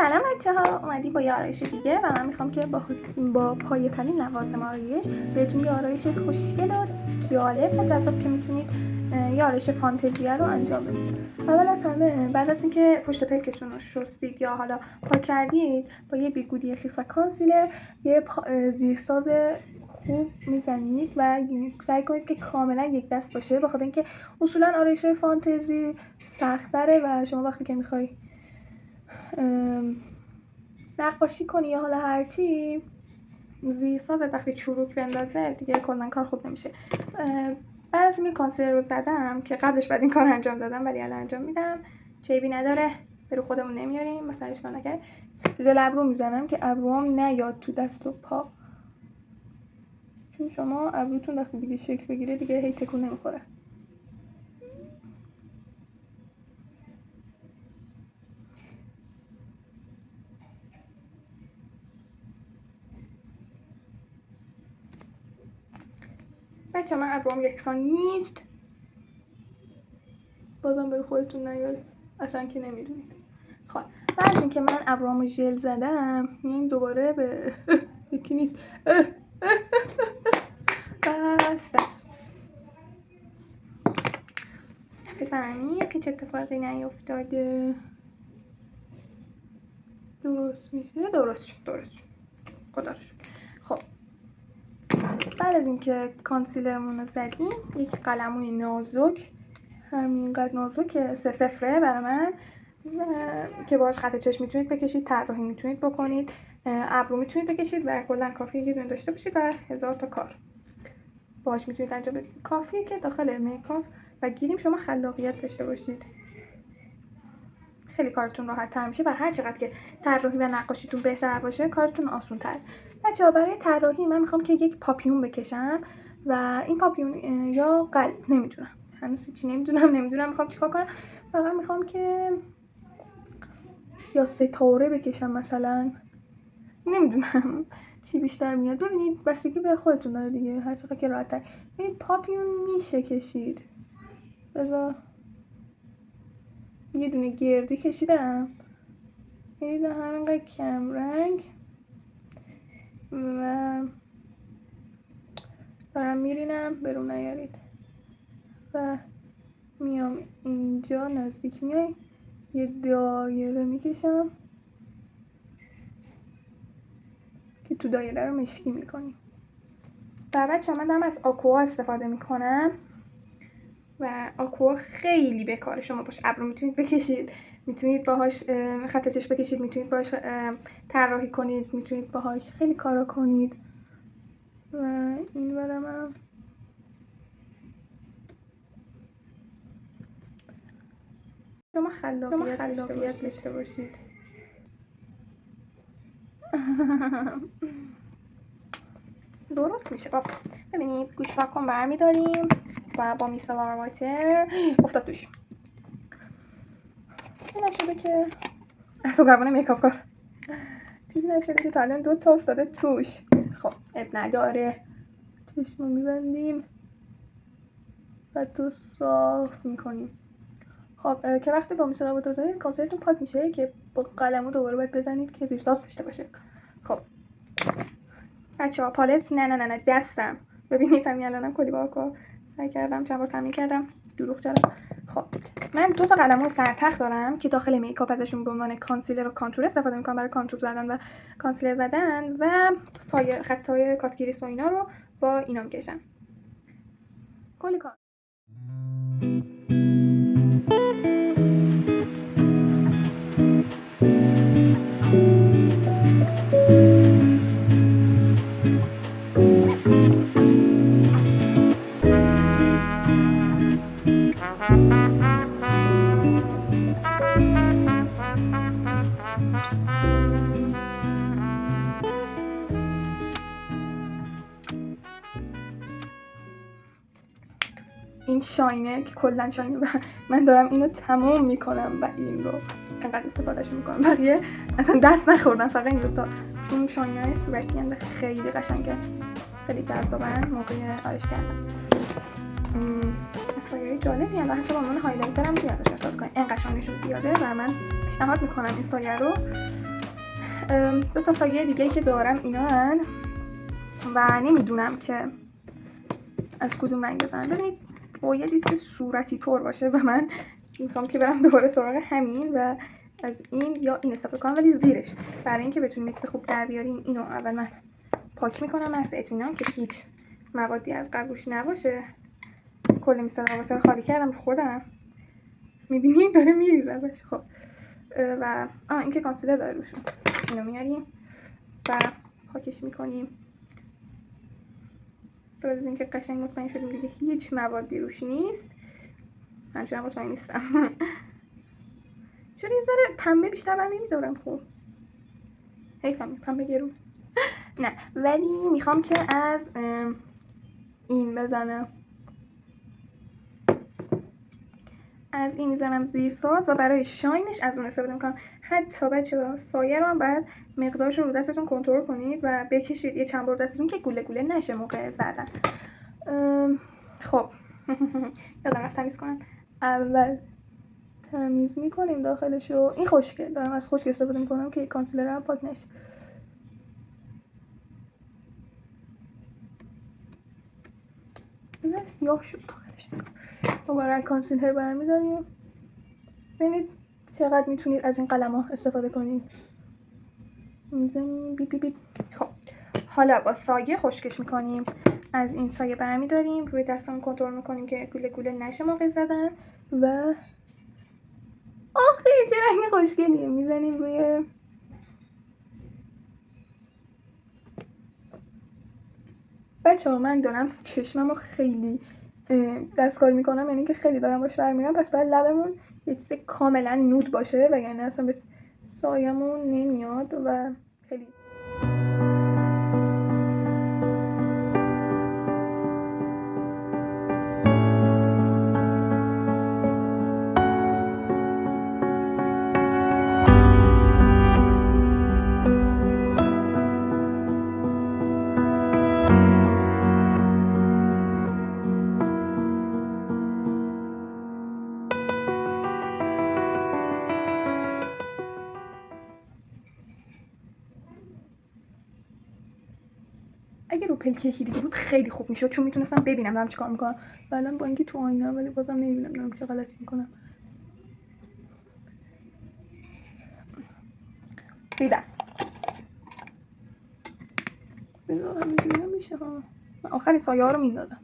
سلام بچه‌ها، اومدیم با یه آرایش دیگه و من میخوام که با پایه‌ترین لوازم آرایش بهتون یه آرایش خوشگل و جالب و جذاب که میتونید یه آرایش فانتزیه رو انجام بدید. اول از همه بعد از اینکه پشت پلکتون رو شستید یا حالا پاک کردید، با یه بیگودی خیس و کانسیلر یه زیرساز خوب میزنید و سعی کنید که کاملا یک دست باشه، بخاطر اینکه اصولا آرایش فانتزی سخت‌تره و شما وقتی که میخوای نقاشی کنی یا حالا هرچی، زیرسازت وقتی چروک بندازه دیگه کلا کار خوب نمیشه. بعد از اینکه کانسیلر رو زدم که قبلش بعد این کار انجام دادم ولی الان انجام میدم، چیبی نداره، به رو خودمون نمیاریم، مثلا اشکال نکنه. ژل ابرو میزنم که ابروام نیاد تو دست و پا، چون شما ابروتون وقتی دیگه شکل بگیره دیگه هی تکون نمیخوره. بچه من ابروام یکسان نیست، بازم برو خودتون نیارید، اصلا که نمیدونید. خب بعد اینکه من ابروامو ژل زدم میایم دوباره به یکی نیست دست نفس عمیق، هیچ اتفاقی نیفتاده، درست میشه، درست شد خدا رو شکر. خب بعد از اینکه کانسیلرمون رو زدیم یک قلموی نازک، همینقدر نازک 3-0 برای من، که باهاش خط چشم میتونید بکشید، طراحی میتونید بکنید، ابرو میتونید بکشید و کلا کافیه یه دونه داشته باشید و 1000 تا کار باهاش میتونید انجام بدید. کافیه که داخل میکاپ و گیریم شما خلاقیت داشته باشید، خیلی کارتون راحت تر میشه و هر چقدر که طراحی و نقاشیتون بهتر باشه کارتون آسان تر. بچه‌ها برای طراحی من میخوام که یک پاپیون بکشم و این پاپیون یا قلب، نمیدونم هنوز چی نمیدونم میخوام چیکار کنم. فقط میخوام که یا ستاره بکشم مثلا، نمیدونم چی بیشتر میاد، ببینید بستگی به خودتون داره دیگه، هر چقدر که راحت تر. این پاپیون میشه کشید، بذار یه دونه گردی کشیدم، یعنی همینقدر کم رنگ و دارم میرینم، برون نیارید و میام اینجا نزدیک میای یه دایره میکشم که تو دایره رو مشکی میکنیم. و بچه من دارم از آکوا استفاده میکنم و آکوا خیلی بکاره، شما باش ابرو میتونید بکشید، میتونید باهاش خط چشم بکشید، میتونید باهاش طراحی کنید، میتونید باهاش خیلی کارا کنید و این برام هم شما خلاقیت داشته باشید. درست میشه بابا. ببینید گوش واکن برمیداریم و با میسلار واتر افتاد توش، چیزی نشده که اصلا روانه میکاپ کار، چیزی نشده که تا الان 2 تا افتاده توش. خب اب نداره، چشمو میبندیم و تو صاف میکنیم. خب که وقتی با میسلار واتر بزنید کانسیلرتون پاک میشه که با قلمو دوباره باید بزنید که زیرساز داشته باشه. خب بچه‌ها پالت نه دستم، ببینید همین الانم کلی با آکوا سعی کردم چند بار تمرین کردم، دروغ چرا. خب من 2 تا قلم‌های سرتخت دارم که داخل میکاپ ازشون به عنوان کانسیلر و کانتور استفاده می‌کنم، برای کانتور زدن و کانسیلر زدن و سایه خطای کاتگیریس و اینا رو با اینا می‌کشم. کلی کار. این شاینه که کلا شاینه و من دارم اینو تموم میکنم و این رو انقدر استفادهش میکنم، بقیه اصلا دست نخوردم، فقط این 2 تا، چون شاینه های صورتی هم خیلی قشنگه، خیلی جذابن موقع آرایش کردن. سایه جالبی و حتی با عنوان هایلایتر هم میتونید ازش استفاده کنید. اینقدر شانشون زیاده و من پیشنهاد میکنم این سایه رو. 2 تا سایه دیگه که دارم اینا هن و نمیدونم که از کدوم رنگ بزنم. ببینید باید یه صورتی طور باشه و من میخوام که برم دوباره سراغ همین و از این یا این استفاده کنم، ولی زیرش برای اینکه بتونیم میکس خوب در بیاریم اینو اول من پاک میکنم از اطمینان که هیچ موادی از قبل روش نباشه. کل میسالات رو خالی کردم خودم، میبینید داره میریزه ازش. خب و این که کانسیلر داره روشون، اینو میاریم و پاکش میکنیم. بعد از اینکه قشنگ مطمئن شدیم دیگه هیچ موادی روش نیست، من چرا مطمئن نیستم چرا یه ذره پنبه بیشتر بر نمیدارم. خب حیفم پنبه گرون نه، ولی میخوام که از این بزنم، از این میزنم زیر ساز و برای شاینش از اون استفاده میکنم. حتی بچه‌ها سایه رو هم باید مقدارش رو رو دستتون کنترل کنید و بکشید یه چند بار دستتون که گوله گوله نشه موقع زدن. خب یادم رفت تمیز کنم. اول تمیز میکنیم داخلشو. این خشکه، دارم از خشک استفاده میکنم که کانسیلر هم پاک نشه. این سیاه شد داخلش. دوباره کانسیلر برمیداریم. ببینید چقدر میتونید از این قلم ها استفاده کنید. میزنیم بیپ بیپ بیپ. خب حالا با سایه خشکش میکنیم. از این سایه برمیداریم، روی دستمون کنترل میکنیم که گوله گوله نشه موقع زدن و آخه چه رنگ خوشگلیه. میزنیم روی بچه‌ها. من دارم چشممو خیلی دستکاری میکنم، یعنی که خیلی دارم باش برمیرم، پس باید لبمون یه چیز کاملا نود باشه وگرنه اصلا به سایمون نمیاد و خیلی اگه رو پلکه دیگه بود خیلی خوب میشد، چون میتونستم ببینم دارم چیکار میکنم. الان با اینکه تو آینه ولی بازم نمیبینم دارم چه غلطی میکنم. دیدم بذارم اینجوری میشه ها. من آخرین سایه ها رو میندازم.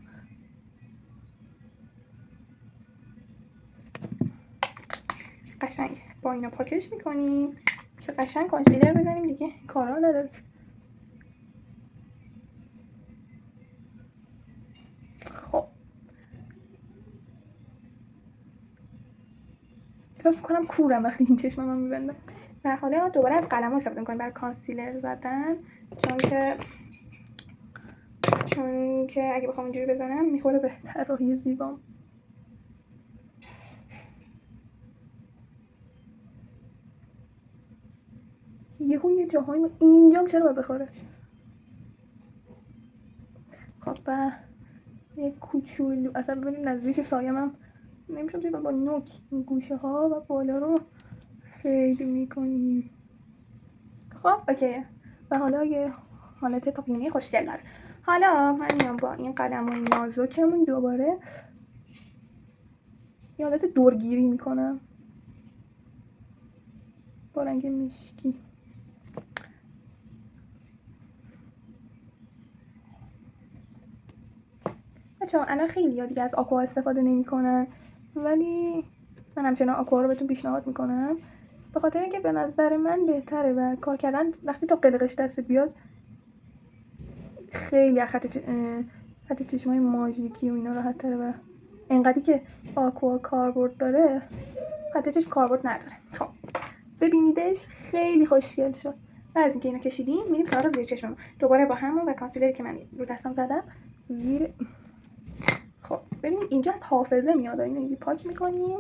قشنگ با اینا پاکش میکنیم که قشنگ کانسیلر بزنیم دیگه کارا نداره. خب احساس میکنم کورم وقتی این چشمم میبندم. و حالا دوباره از قلم ها استفاده میکنیم برای کانسیلر زدن، چون که اگه بخوام اینجوری بزنم میخوره به طراحی زیبام. یه جاهایی اینجام چرا باید بخوره. خب یه کوچولو اصلا ببینید نزدیک سایم هم نمیشم توی با نوک این گوشه ها و بالا رو فید میکنیم. خب اوکیه. و حالا یه حالت پاپینی خوشگل داره. حالا من میام با این قلم های نازکمون دوباره یه حالت دورگیری میکنم با رنگ مشکی. بچه‌ها الان خیلی ها دیگه از آکوا استفاده نمیکنن، ولی من همچنان آکوا رو بهتون پیشنهاد میکنم به خاطر اینکه به نظر من بهتره و کار کردن وقتی تو قلقش دستت بیاد خیلی خط چشمای ماژیکی و اینا راحت تره و انقدری که آکوا کاربرد داره خط چشم کاربرد نداره. خب ببینیدش خیلی خوشگل شد. بعد از اینکه اینو کشیدیم میریم سراغ زیر چشممون دوباره با همون و کانسیلری که من رو دستم زدم زیر. خب ببینید اینجا از حافظه میاد، اینو پاک میکنیم.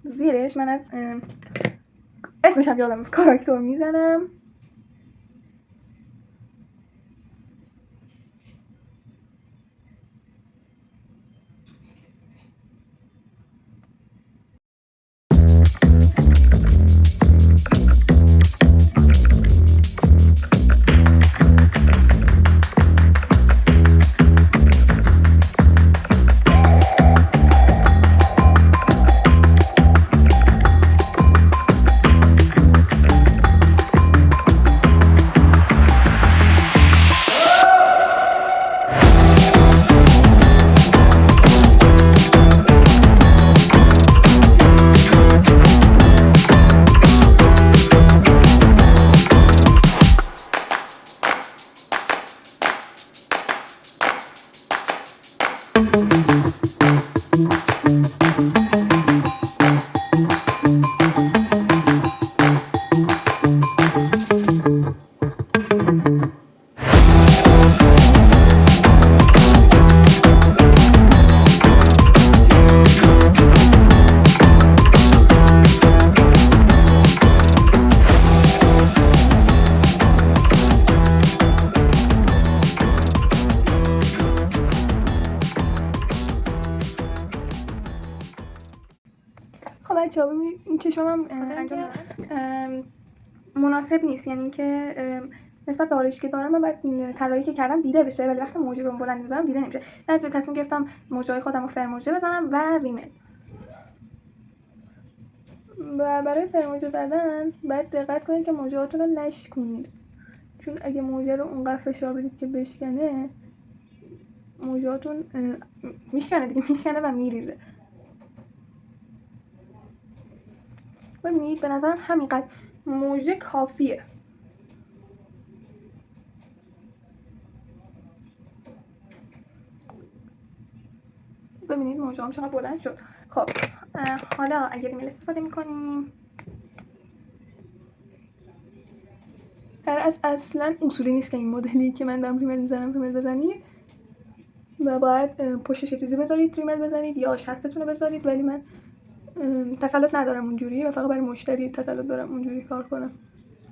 زیرش من از اسمش هم یادم کاراکتور میزنم. خب بچه‌ها ببینید این چشمم انجام مناسب نیست، یعنی اینکه نسبت به آرایشی که دارم من باید طراحی که کردم دیده بشه، ولی وقتی موجه رو بلند می‌ذارم دیده نمیشه. در نتیجه تصمیم گرفتم موجه‌های خودم رو فرموژه بزنم و ریمل. و برای فرموژه زدن باید دقت کنید که موجه‌هاتون رو نشکنید، چون اگه موجه رو اونقدر فشار بدید که بشکنه موجه‌هاتون میشکنه و میریزه. ببینید به نظرم همینقدر موجه کافیه. ببینید موجه هم چقدر بلند شد. خب حالا اگر ریمل استفاده میکنیم، در اصلا اصولی نیست که این مدلی که من دارم ریمل میزنم ریمل بزنید و باید پشتش چیزی بذارید ریمل بزنید یا شستتون رو بذارید، ولی من تسلط ندارم اونجوری و فقط برای مشتری تسلط دارم اونجوری کار کنم،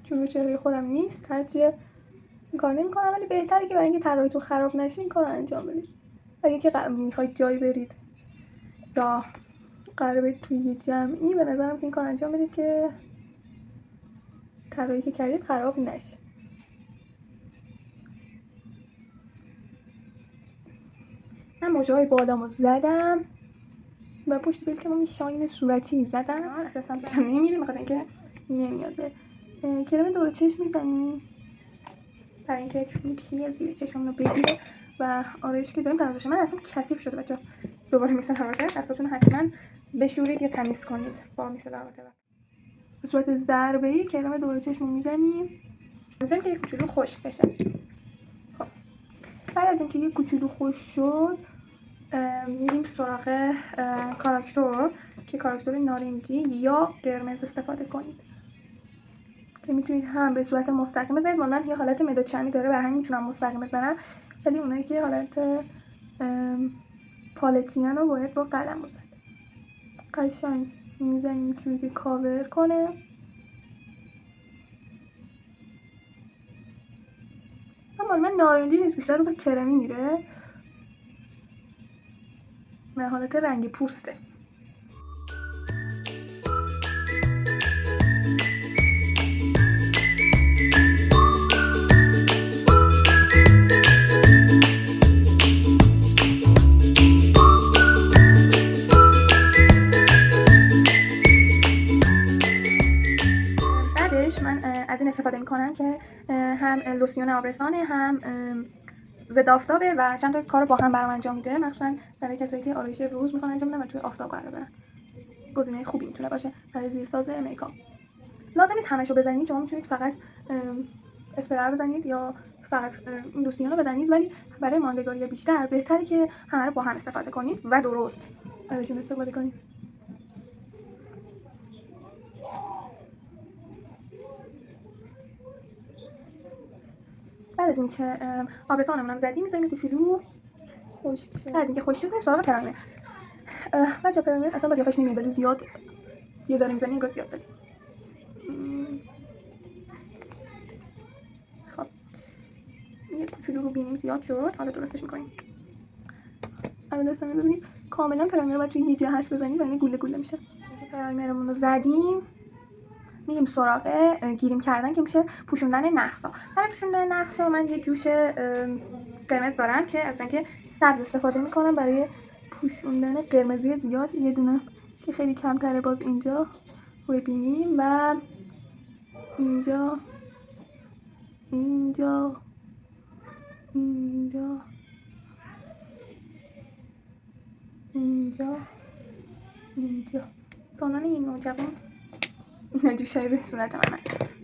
چون رو چهره خودم نیست ترجیح این کار نمی کنم، ولی بهتره که برای اینکه طراحیتون خراب نشه این کار رو انجام بدید. اگه که میخواید جایی برید یا قراره برید توی یه جمعی، به نظرم که این کار انجام بدید که طراحی که کردید خراب نشه. من موجه های بالامو زدم و پشت بلکم شاین صورتی زدم، اساسا پیشم نمیره بخاطر اینکه نمیاد. به کرم دور چشم میزنی برای اینکه چونکی زیر چشمم رو بگیره و آرایشی که داریم تمام بشه. من اصلا کثیف شده بچه‌ها، دوباره میسل البته دستاتون حتما بشورید یا تمیز کنید با میسل البته. به صورت ضربه‌ای کرم دور چشم رو میزنیم که یه کوچولو خشک بشه. خب بعد از اینکه یه کوچولو خشک شد میریم سراغ کاراکتور که کاراکتور نارنجی یا قرمز استفاده کنید که میتونید هم به صورت مستقیم بزنید. من یه حالت مداد شمی داره برای همین میتونم مستقیم بزنم، ولی اونایی که حالت پالتیان رو باید با قلم بزنید. قشنگ میزنیم اینجوری که کاور کنه. اما من نارنجی نیست، بیشتر رو به کرمی میره و حالت رنگ پوسته. از این استفاده میکنم که هم لوسیون آبرسانه هم ضد آفتابه و چند تا کارو با هم برام انجام میده، مخصوصا برای کسایی که آرایش روز میخوان انجام بدن و توی آفتاب قرار برن. گزینه خوبی میتونه باشه برای زیرساز میکاپ. لازم نیست همشو بزنید، شما میتونید فقط اسپرر بزنید یا فقط این لوسیون رو بزنید، ولی برای ماندگاری بیشتر بهتره که همه رو با هم استفاده کنید و درست ازشون استفاده کنید. بعد از اینکه آبرسانمون هم زدیم میذاریم کوچولو خشک شه. بعد از اینکه خشک کنیم سراغ پرایم. بچه‌ها پرایم اصلا با قیافش نمیاد، ولی زیاد یه ذره میزنیم انگار زیاد زدیم. خب یه کوچولو رو بینیم زیاد شد، حالا درستش میکنیم. اول لطفا ببینید کاملا پرایم رو باید توی یه جهت بزنید و این گوله گوله میشه. اینکه پرایمرمون رو زدیم میریم سراغ گیریم کردن که میشه پوشوندن نقصا. برای پوشوندن نقصا من یه جوش قرمز دارم که از رنگ سبز استفاده میکنم برای پوشوندن قرمزی زیاد. یه دونه که خیلی کمتره باز اینجا روی بینی و اینجا اینجا اینجا اینجا اینجا بانان این نوجوان اینا جوشایی به صورت منه.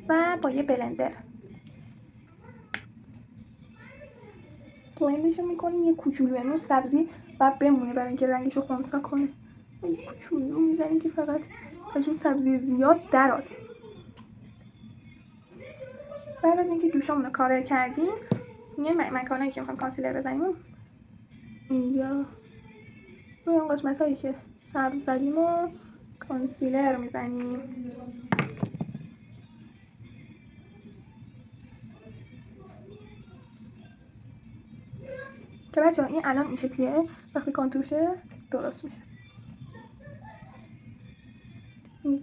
و با یه بلندر بلندشو میکنیم. یه کوچولو اینو سبزی و بمونه برای اینکه رنگشو خنثی کنه. یه کوچولو میزنیم که فقط از اون سبزی زیاد دراد. بعد از اینکه جوشامون رو کاور کردیم یه مکانایی که میخوایم کانسیلر بزنیم اینجا روی اون قسمت هایی که سبز زدیم و کانسیلر میزنیم. که بچه ها این الان این شکلیه، وقتی کانتور شه درست میشه.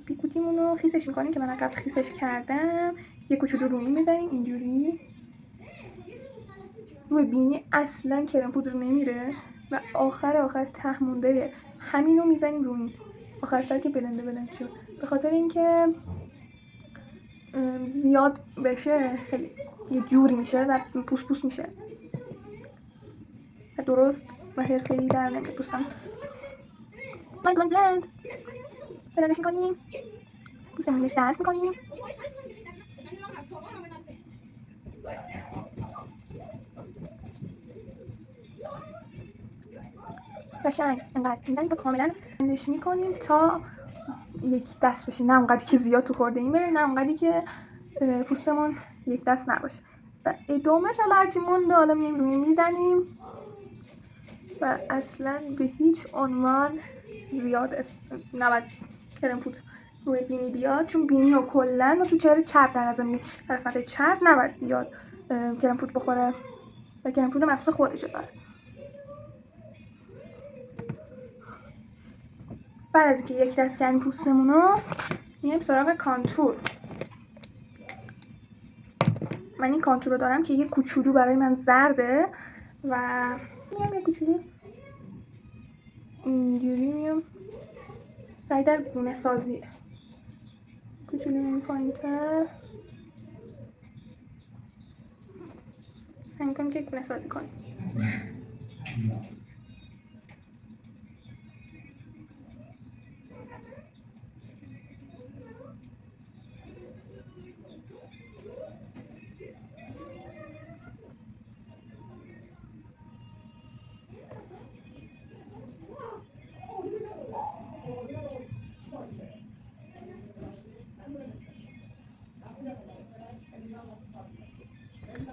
بیکوتیمون رو خیسش میکنیم که من قبل خیسش کردم. یه کوچولو روی میزنیم اینجوری. روی بینی اصلا کرم پودر نمیره و آخر ته مونده همینو میزنیم روی آخر سر که بلند شد، به خاطر اینکه زیاد بشه خیلی یه جوری میشه و پوس میشه و درست و حرفه‌ای در نمیاد. پوستم بلندش میکنیم، پوستمون یک دست میکنیم. قشنگ انقدر میزنیم تا کاملا بلندش میکنیم تا یک دست بشه، نه اونقدری که زیاد تو خورده این بره، نه اونقدری که پوستمون یک دست نباشه. و ادامهش حالا هرچی مونده حالا میایم روی میزنیم و اصلا به هیچ عنوان زیاد نباید کرم پودر روی بینی بیاد، چون بینی رو کلا ما تو چهره چرب در نظر میگیریم. در قسمت چرب نباید زیاد کرم پودر بخوره و کرم پودر مخصوص خودشه داره. بعد از اینکه یک دست کردیم پوستمون رو میایم سراغ کانتور. من این کانتور رو دارم که یه کوچولو برای من زرده و میام یه کوچولو اینجوری میام سعی در گونه سازیه. کوچولو میام پایین‌تر سعی می‌کنم که گونه سازی کنیم.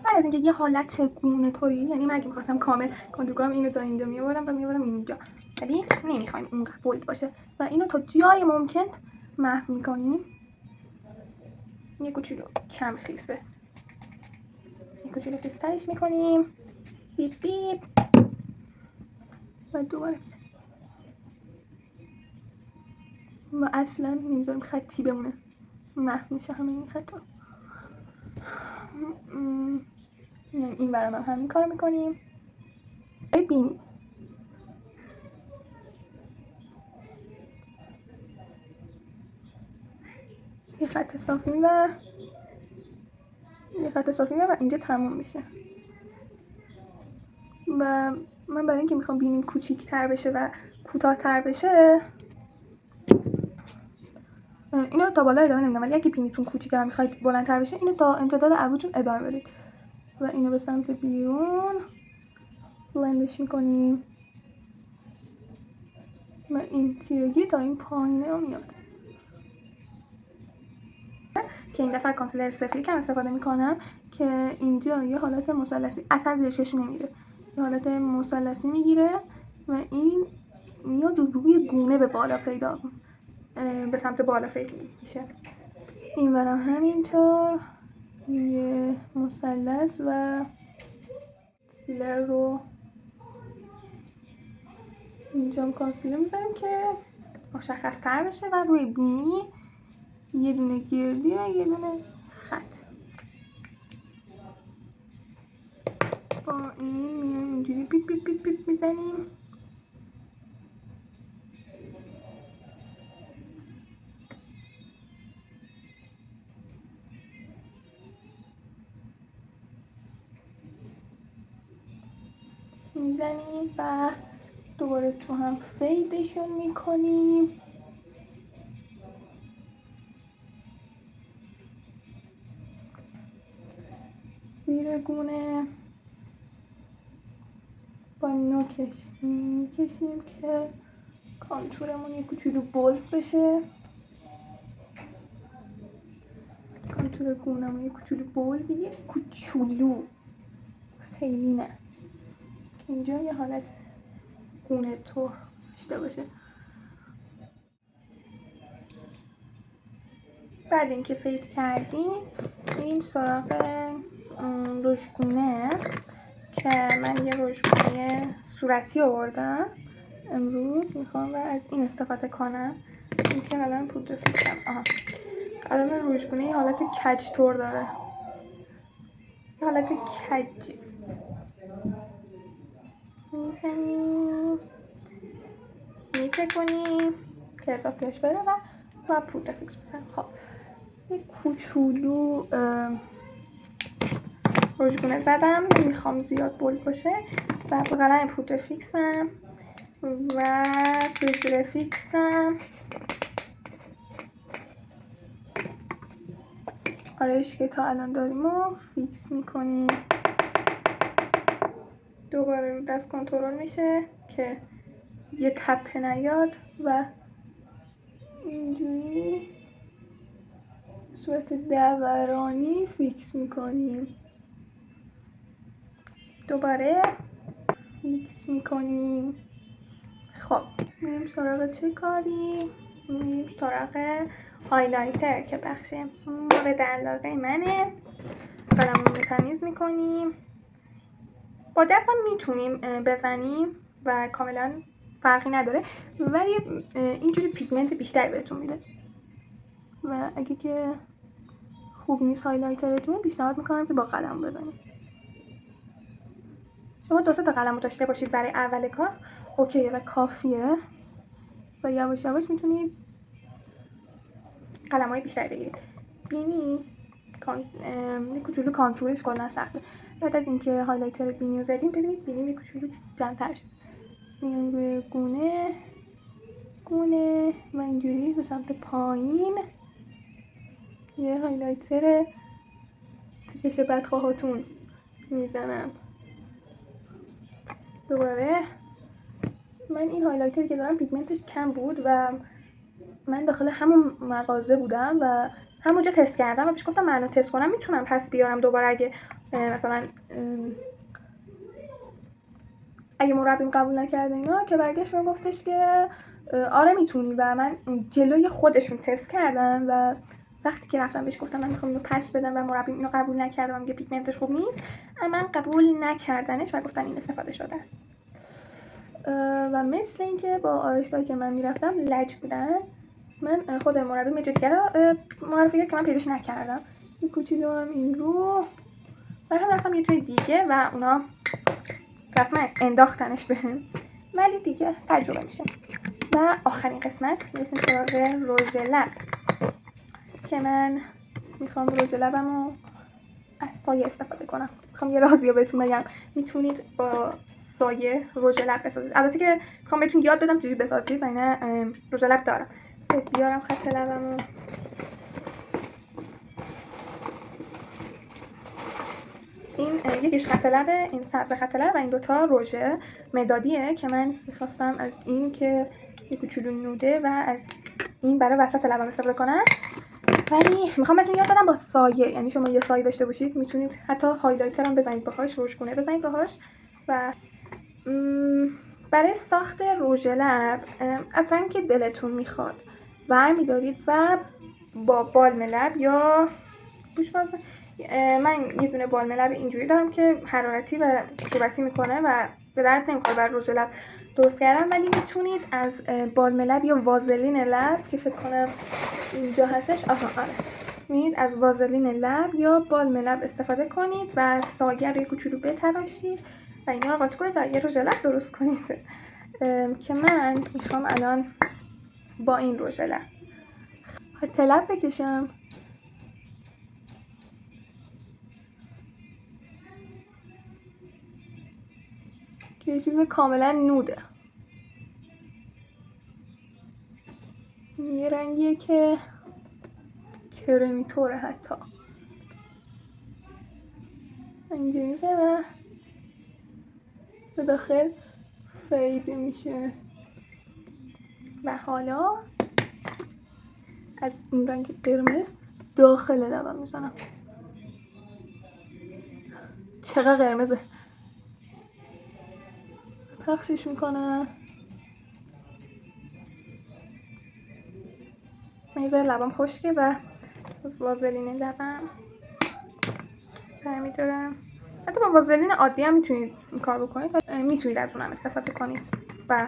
بعد از اینکه یه حالت گونه طوری، یعنی من اگه می‌خواستم کامل کانتور کنم اینو تا اینجا می‌آوردم و می‌آوردم اینجا، ولی نمی‌خوایم اونقدر بولد باشه و اینو تا جای ممکن محو می‌کنیم. یه کوچولو کم خیسه، یه کوچولو خیس‌ترش می‌کنیم. بیپ بیپ و دوباره می‌زنیم و اصلا نمی‌ذاریم خطی بمونه، محو میشه همه این خطا. یعنی این برام هم همین کارو میکنیم. ببینیم یه خط صافی و اینجا تموم میشه. و من برای اینکه میخوام بینیم کوچیک‌تر بشه و کوتاه‌تر بشه اینو تا بالا ادامه نمیدم، ولی اگه بینیتون کوچیک‌تر میخواید بلندتر بشه اینو تا امتداد ابروتون ادامه بدید و اینو به سمت بیرون بلندش میکنیم و این تیرگی تا این پایینه میاد. که این دفعه کانسیلر صفری کم استفاده میکنم که اینجا یه حالت مثلثی اصلا زیر چشم نمیره، یه حالت مثلثی میگیره و این میاد روی گونه به بالا پیدا به سمت بالا پیدا میشه. این برام همینطور یه مثلث و کانسیلر رو اینجا کانسیلر میذاریم که مشخص تر بشه و روی بینی یه دونه گردی و یه دونه خط. با این میایم اینجوری پیپ پیپ پیپ پیپ میزنیم. و دوباره تو هم فیدشون میکنیم. زیر گونه با نوکش میکشیم که کانتورمون یه کوچولو بولد بشه. کانتور گونه‌مون یه کوچولو بولد، یه کوچولو، خیلی نه، که اینجا یه حالت گونه طور داشته باشه. بعد اینکه فید کردیم میریم سراغ رژگونه که من یه رژگونه صورتی آوردم امروز. میخوام و از این استفاده کنم. این که قلم پودر فیکسم. قلم رژگونه یه حالت کج طور داره، یه حالت کج. میزنیم، میتکنیم که اضافهش بره و پودر فیکس بزنیم. خب یه کوچولو رژگونه زدم، نمیخوام زیاد بولد باشه، و با قلم پودر فیکسم و پودر فیکسم آرایشی که تا الان داریم رو فیکس میکنیم. دوباره رو دست کنترل میشه که یه تپه نیاد و اینجوری صورت دورانی فیکس میکنیم. دوباره فیکس میکنیم. خب میریم سراغ چه کاری؟ میریم سراغ هایلایتر که بخش مورد علاقه منه. قلممون رو تمیز میکنیم. با دستم میتونیم بزنیم و کاملا فرقی نداره، ولی اینجوری پیگمنت بیشتری بهتون میده و اگه که خوب نیست هایلایترتون پیشنهاد میکنم که با قلم بزنید. شما 2 تا قلم رو داشته باشید برای اول کار اوکیه و کافیه و یواش یواش میتونید قلم‌های بیشتری بگیرید. بینی یه کوچولو کانتورش کلا سخته. بعد از اینکه هایلایتر بینی رو زدیم ببینید بینی یه کوچولو جمع‌تر شد. میام روی گونه و اینجوری به سمت پایین یه هایلایتر تو کش بدخواهاتون میزنم. دوباره من این هایلایتری که دارم پیگمنتش کم بود و من داخل همون مغازه بودم و همونجا تست کردم و بهش گفتم من تست کنم میتونم پس بیارم دوباره مثلا اگه مربیم قبول نکرده اینا، که برگشت بهم گفتش که آره میتونی و من جلوی خودشون تست کردم و وقتی که رفتم بهش گفتم من میخوام اینو پس بدم و مربیم اینو قبول نکرده و میگه پیگمنتش خوب نیست، من قبول نکردنش و گفتن این استفاده شده است. و مثل اینکه با آرایشگاهی که من میرفتم لج بودن، من خود مربیم یه دیگه رو معرفی کرد که من پیداش نکردم. یه کوچولو هم این رو برای هم رفتم یه جای دیگه و اونا رسما انداختنش بهم، ولی دیگه تجربه میشه. و آخرین قسمت میرسیم سراغ رژ لب که من میخوام رژ لبمو از سایه استفاده کنم. میخوام یه رازی رو بهتون بگم، میتونید با سایه رژ لب بسازید. البته که میخوام بهتون یاد بدم چجوری بسازید و اینا رژ لب دارم. بیارم خط لبمو، این یکیش خط لبه، این سبز خط لب و این دوتا رژ مدادیه که من میخواستم از این که یه کوچولو نوده و از این برای وسط لبم استفاده کنم. ولی میخوام بهتون یاد بدم با سایه، یعنی شما یه سایه داشته باشید میتونید حتی هایلایتر هم بزنید باهاش، رژگونه بزنید باهاش. و برای ساخت رژ لب از رنگی که دلتون میخواد برمی‌دارید و با بالم لب یا بوش واسه من یه دونه بالم لب اینجوری دارم که حرارتی و صورتی میکنه و به درد نمیخوره برای رژ لب درست کردم، ولی میتونید از بالم لب یا وازلین لب که فکر کنم اینجا هستش، آره، میتونید از وازلین لب یا بالم لب استفاده کنید و ساگر یه کوچولو بتراشید و اینا رو قاطی کنید و یه رژ لب درست کنید. که من میخوام الان با این رژ لب خط لب بکشم. که یه چیز کاملا نوده، این یه رنگیه که کرمی طوره، حتی اینجوری میشه و به داخل فید میشه. و حالا از این رنگ قرمز داخل لبم میزنم. چقدر قرمزه، پخشش میکنم. من یه ذره لبم خشکه و وازلین لبم برمیدارم. حتی با وازلین عادی هم میتونید این کار بکنید، میتونید از اونم استفاده کنید و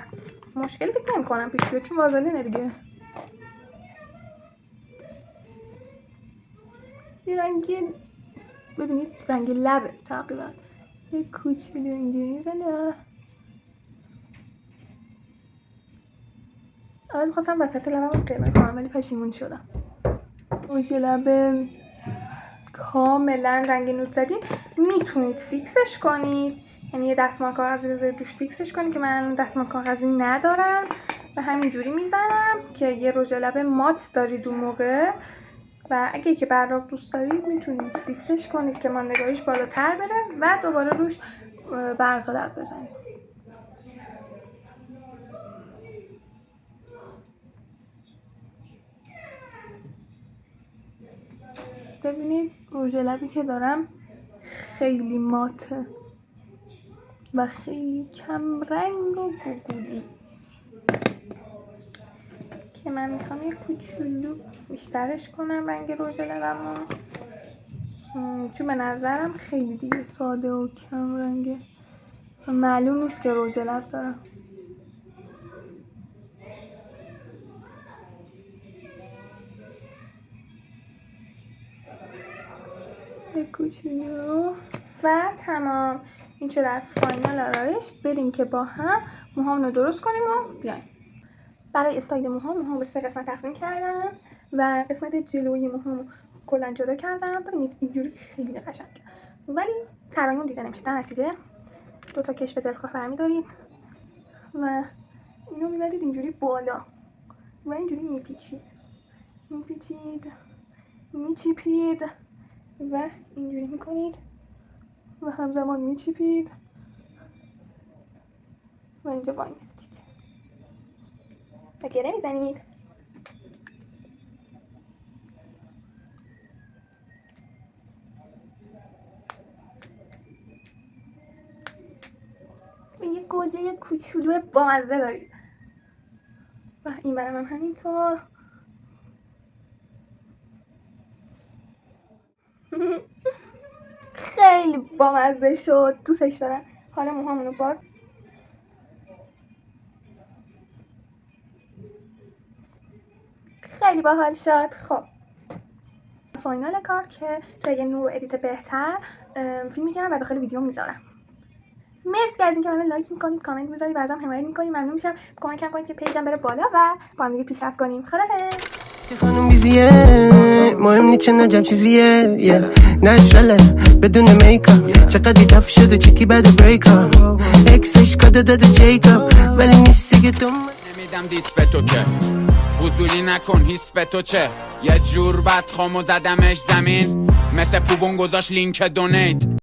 مشکلی فکر نمی‌کنم پیش بیاد چون وازلینه دیگه. یه رنگی ببینید رنگ لبه تقریبا، یه کوچولو اینجوری میزنه. اول میخواستم وسط لبم قرمز کنم ولی پشیمون شدم. رژ لب کاملا رنگ نود زدیم، میتونید فیکسش کنید، یعنی یه دستمال کاغذی بذارید روش فیکسش کنید که من دستمال کاغذی ندارم و همینجوری میزنم که یه رژ لب مات دارید اون موقع. و اگه که براق دوست دارید میتونید فیکسش کنید که ماندگاریش بالاتر بره و دوباره روش برق لب بزنید. ببینید رژ لبی که دارم خیلی ماته و خیلی کم رنگ و گوگولی که من میخوام یه کوچولو بیشترش کنم رنگ رژ لبمو، چون به نظرم خیلی دیگه ساده و کم رنگه و معلوم نیست که رژ لب دارم. یه کوچولو و تمام. این شده از فاینال آرایش. بریم که با هم موهامونو درست کنیم و بیایم. برای استایل موهام به 3 قسمت تقسیم کردم و قسمت جلوی موهامو کلا جدا کردم. ببینید اینجوری خیلی قشنگه ولی ترایون دیده نمیشه. در نتیجه 2 تا کش به دلخواه برمی‌دارید و اینو میبرید اینجوری بالا و اینجوری میچیپید و اینجوری میکنید و همزمان میچیپید و اینجا وای میستید و گره میزنید. یه گوجه کوچولو بامزه دارید و این برم هم همینطور. خیلی بامزه شد، دوستش دارم. حالا موهامونو باز خیلی باحال شد. خب فاینال کار که توی یه نور ادیت بهتر فیلم میگیرم و داخل ویدیو میذارم. مرسی که از اینکه منو لایک میکنید، کامنت میذارید و ازم حمایت میکنید. ممنون میشم. کمکم کنید که پیجم بره بالا و با هم دیگه پیشرفت کنیم. خدافظ. خانم بیزیه مهم نیست چه نجم چیزیه نشرله بدون میکاپ چقدر تف شده چکی بعد بریکاپ اکسش کاده داده جیکاپ ولی نیستی که تو نمیدم دیس به تو که فضولی نکن هیس به تو چه یه جور بدخامو زدمش زمین مثل پوبون گذاشت لینک دونیت